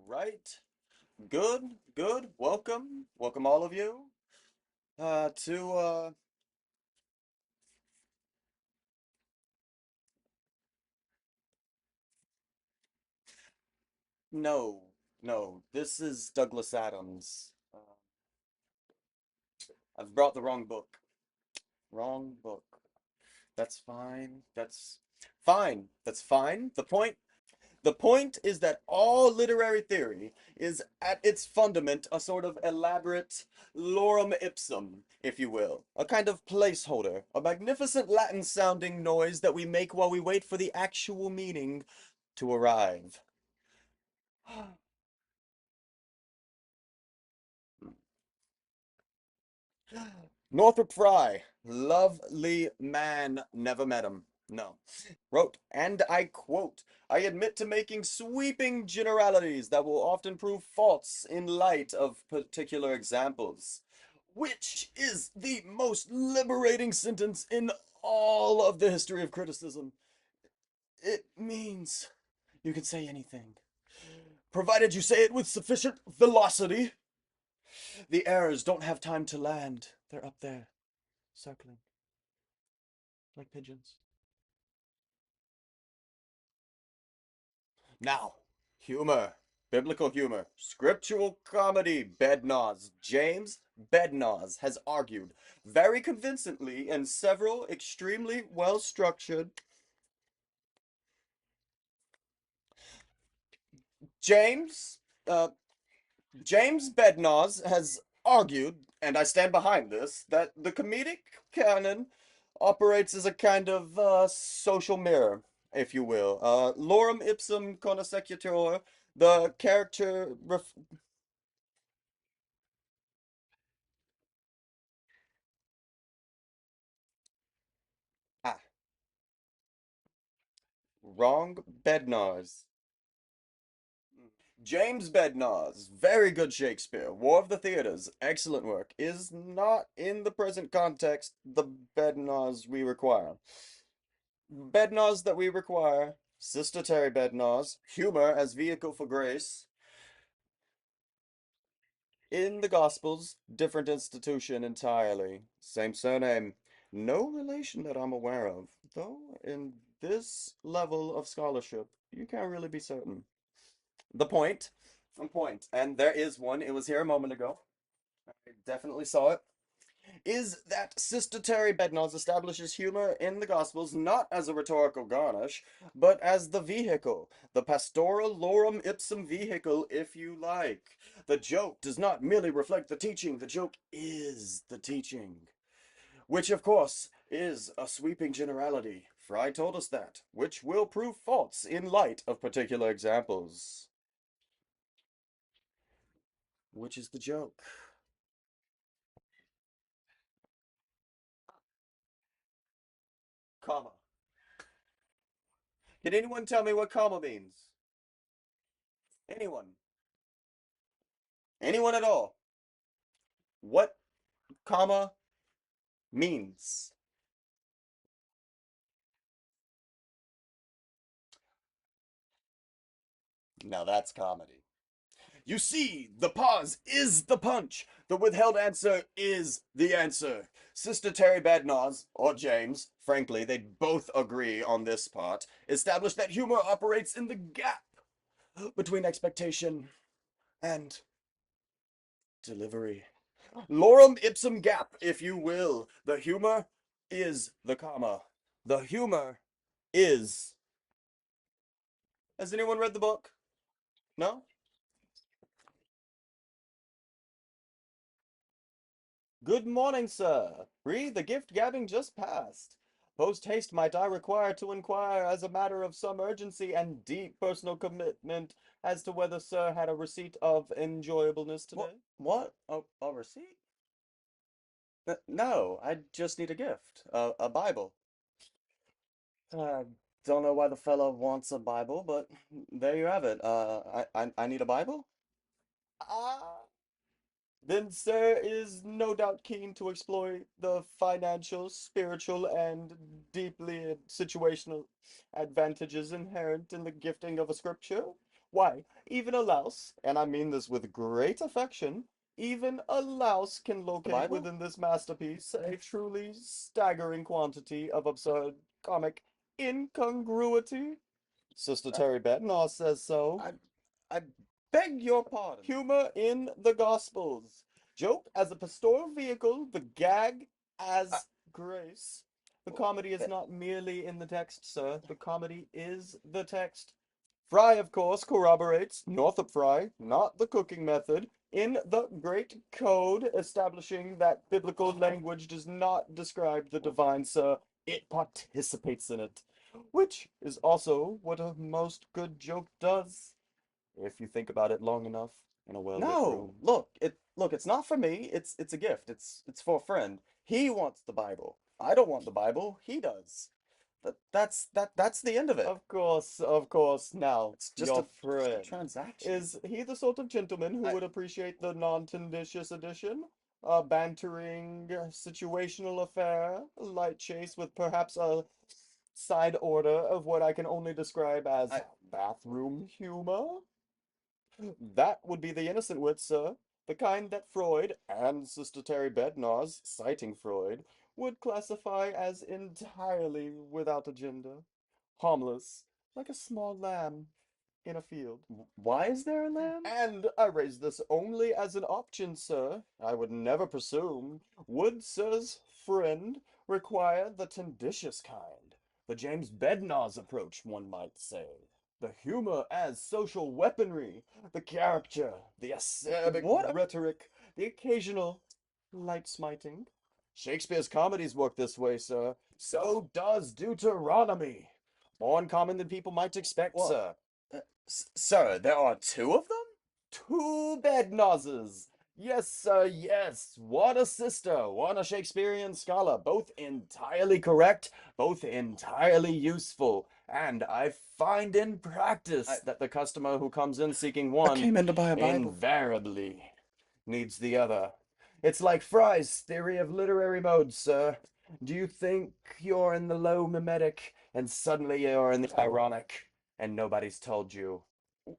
right. Good, good. Welcome all of you. To no, no. This is Douglas Adams. I've brought the wrong book. Wrong book. That's fine. That's fine. That's fine. The point is that all literary theory is at its fundament a sort of elaborate lorem ipsum, if you will, a kind of placeholder, a magnificent Latin sounding noise that we make while we wait for the actual meaning to arrive. Northrop Frye, lovely man, never met him. No. Wrote, and I quote, I admit to making sweeping generalities that will often prove false in light of particular examples, which is the most liberating sentence in all of the history of criticism. It means you can say anything, provided you say it with sufficient velocity. The errors don't have time to land. They're up there, circling like pigeons. Now, humor, biblical humor, scriptural comedy, Bednarz. James Bednarz has argued very convincingly in several extremely well structured. James, uh, James Bednarz has argued, and I stand behind this, that the comedic canon operates as a kind of social mirror, if you will. Lorem ipsum consecutor, the character ah, wrong. Bednarz. James Bednarz, very good Shakespeare. War of the Theatres, excellent work, is not in the present context the Bednarz we require. Bednarz that we require, Sister Terry Bednarz, humor as vehicle for grace. In the Gospels, different institution entirely. Same surname. No relation that I'm aware of, though in this level of scholarship, you can't really be certain. The point, and there is one, it was here a moment ago. I definitely saw it. Is that Sister Terry Bednarz establishes humor in the Gospels not as a rhetorical garnish, but as the vehicle, the pastoral lorem ipsum vehicle, if you like. The joke does not merely reflect the teaching, the joke is the teaching. Which, of course, is a sweeping generality. Frye told us that, which will prove false in light of particular examples. Which is the joke? Comma. Can anyone tell me what comma means? Anyone? Anyone at all? What comma means? Now that's comedy. You see, the pause is the punch. The withheld answer is the answer. Sister Terry Badnoz, or James, frankly, they both agree on this part, established that humor operates in the gap between expectation and delivery. Lorem ipsum gap, if you will. The humor is the comma. The humor is. Has anyone read the book? No? Good morning, sir. Re, the gift gabbing just passed. Post haste might I require to inquire as a matter of some urgency and deep personal commitment as to whether sir had a receipt of enjoyableness today. What? A receipt? No, I just need a gift. A Bible. I don't know why the fellow wants a Bible, but there you have it. I need a Bible? Ah. Then sir is no doubt keen to exploit the financial, spiritual, and deeply situational advantages inherent in the gifting of a scripture. Why, even a louse, and I mean this with great affection, even a louse can The locate Bible? within this masterpiece a truly staggering quantity of absurd comic incongruity. Sister Uh, Terry Bednar says so. I I beg your pardon. Humor in the Gospels. Joke as a pastoral vehicle, the gag I, as grace. The well, comedy is that, not merely in the text, sir. The comedy is the text. Frye, of course, corroborates Northrop Frye, not the cooking method, in the Great Code, establishing that biblical language does not describe the divine, sir. It participates in it, which is also what a most good joke does, if you think about it long enough in a well-lit no, room. look, it's not for me. It's a gift. It's for a friend. He wants the Bible. I don't want the Bible. He does. That's the end of it. Of course. Now, It's your just a friend. transaction. Is he the sort of gentleman who I would appreciate the non-tenditious addition? A bantering, situational affair, a light chase with perhaps a side order of what I can only describe as I bathroom humor? That would be the innocent wit, sir. The kind that Freud, and Sister Terry Bednar's, citing Freud, would classify as entirely without agenda. Harmless, like a small lamb in a field. why is there a lamb? And I raise this only as an option, sir. I would never presume. Would sir's friend require the tenditious kind? The James Bednar's approach, one might say. The humor as social weaponry, the caricature, the acerbic What? rhetoric, the occasional light smiting. Shakespeare's comedies work this way, sir. So does Deuteronomy. More uncommon than people might expect, What? sir. Sir, there are two of them? Two bed noses. Yes, sir, yes. One a sister, one a Shakespearean scholar. Both entirely correct, both entirely useful. And I find in I practice that the customer who comes in seeking I one came in to buy a Bible. invariably needs the other. It's like Frye's theory of literary modes, sir. Do you think you're in the low mimetic and suddenly you're in the ironic and nobody's told you?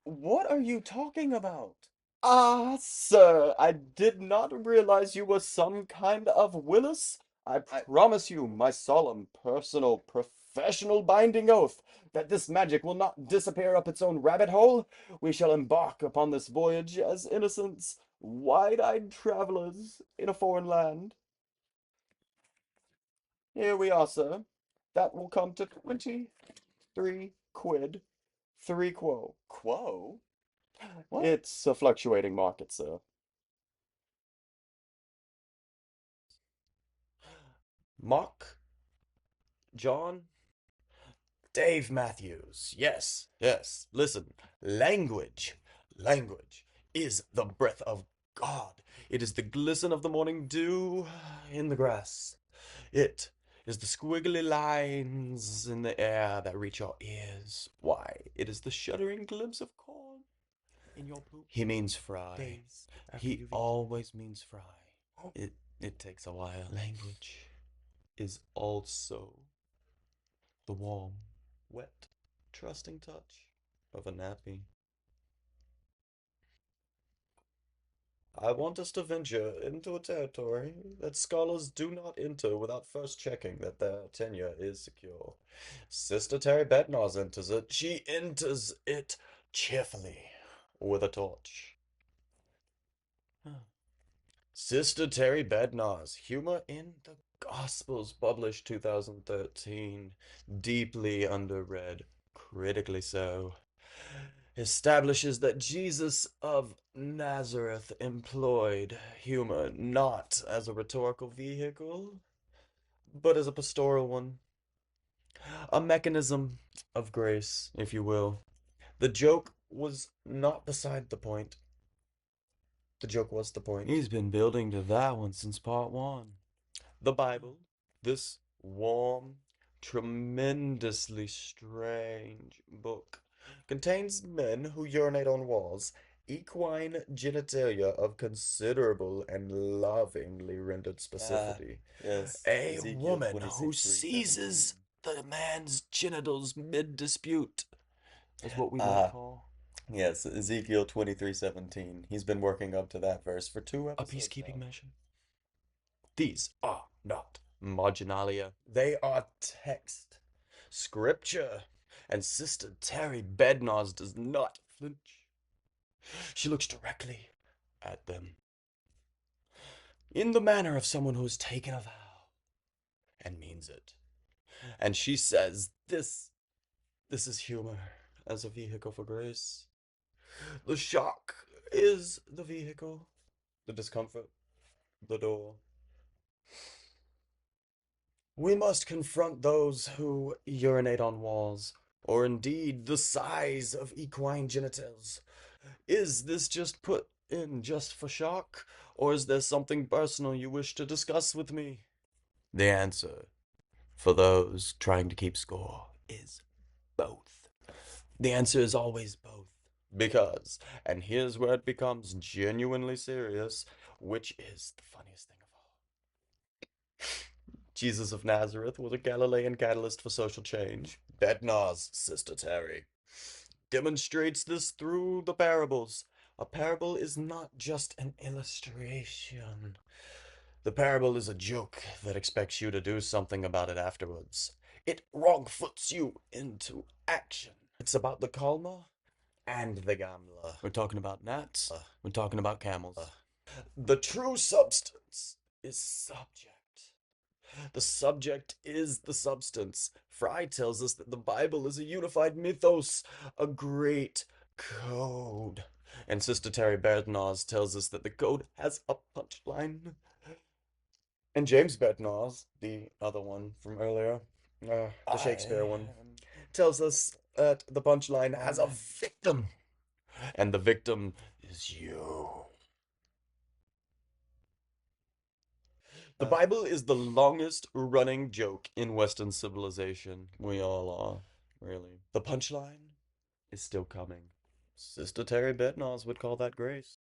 What are you talking about? Ah, sir, I did not realize you were some kind of Willis. I I promise you, my solemn, personal, professional binding oath, that this magic will not disappear up its own rabbit hole. We shall embark upon this voyage as innocents, wide-eyed travelers in a foreign land. Here we are, sir. That will come to 23 quid, 3 quo. Quo? What? It's a fluctuating market, sir. Mark? John? Dave Matthews. Yes, yes. Listen, language, language is the breath of God. It is the glisten of the morning dew in the grass. It is the squiggly lines in the air that reach your ears. Why, it is the shuddering glimpse of corn in your poop. He means Frye. Days after He you've eaten. always means Frye. It takes a while. Language is also the warm, wet, trusting touch of a nappy. I want us to venture into a territory that scholars do not enter without first checking that their tenure is secure. Sister Terry Bednars enters it. She enters it cheerfully with a torch. Sister Terry Bednar's Humor in the Gospels, published 2013. Deeply underread, critically so. Establishes that Jesus of Nazareth employed humor not as a rhetorical vehicle, but as a pastoral one. A mechanism of grace, if you will. The joke was not beside the point. The joke was the point. He's been building to that one since part one. The Bible, this warm, tremendously strange book, contains men who urinate on walls, equine genitalia of considerable and lovingly rendered specificity. Yes, A Ezekiel woman who 26, seizes 3:17. the man's genitals mid-dispute, is what we might Ah, call. Yes, Ezekiel 23:17. He's been working up to that verse for two A episodes peacekeeping now. mission. These are not marginalia. They are text, scripture. And Sister Terry Bednarz does not flinch. She looks directly at them in the manner of someone who has taken a vow and means it. And she says, this is humor as a vehicle for grace. The shock is the vehicle, the discomfort, the door. We must confront those who urinate on walls, or indeed the size of equine genitals. Is this just put in just for shock, or is there something personal you wish to discuss with me? The answer, for those trying to keep score, is both. The answer is always both. Because, and here's where it becomes genuinely serious, which is the funniest thing of all. Jesus of Nazareth was a Galilean catalyst for social change. Bednar's Sister Terry demonstrates this through the parables. A parable is not just an illustration. The parable is a joke that expects you to do something about it afterwards. It wrong-foots you into action. It's about the calmer and the gambler. We're talking about gnats. We're talking about camels. The true substance is subject. The subject is the substance. Frye tells us that the Bible is a unified mythos, a great code. And Sister Terry Bednarz tells us that the code has a punchline. And James Bednarz, the other one from earlier, the Shakespeare one, tells us that the punchline has a victim. And the victim is you. The Bible is the longest running joke in Western civilization. We all are, really. The punchline is still coming. Sister Terry Bednarz would call that grace.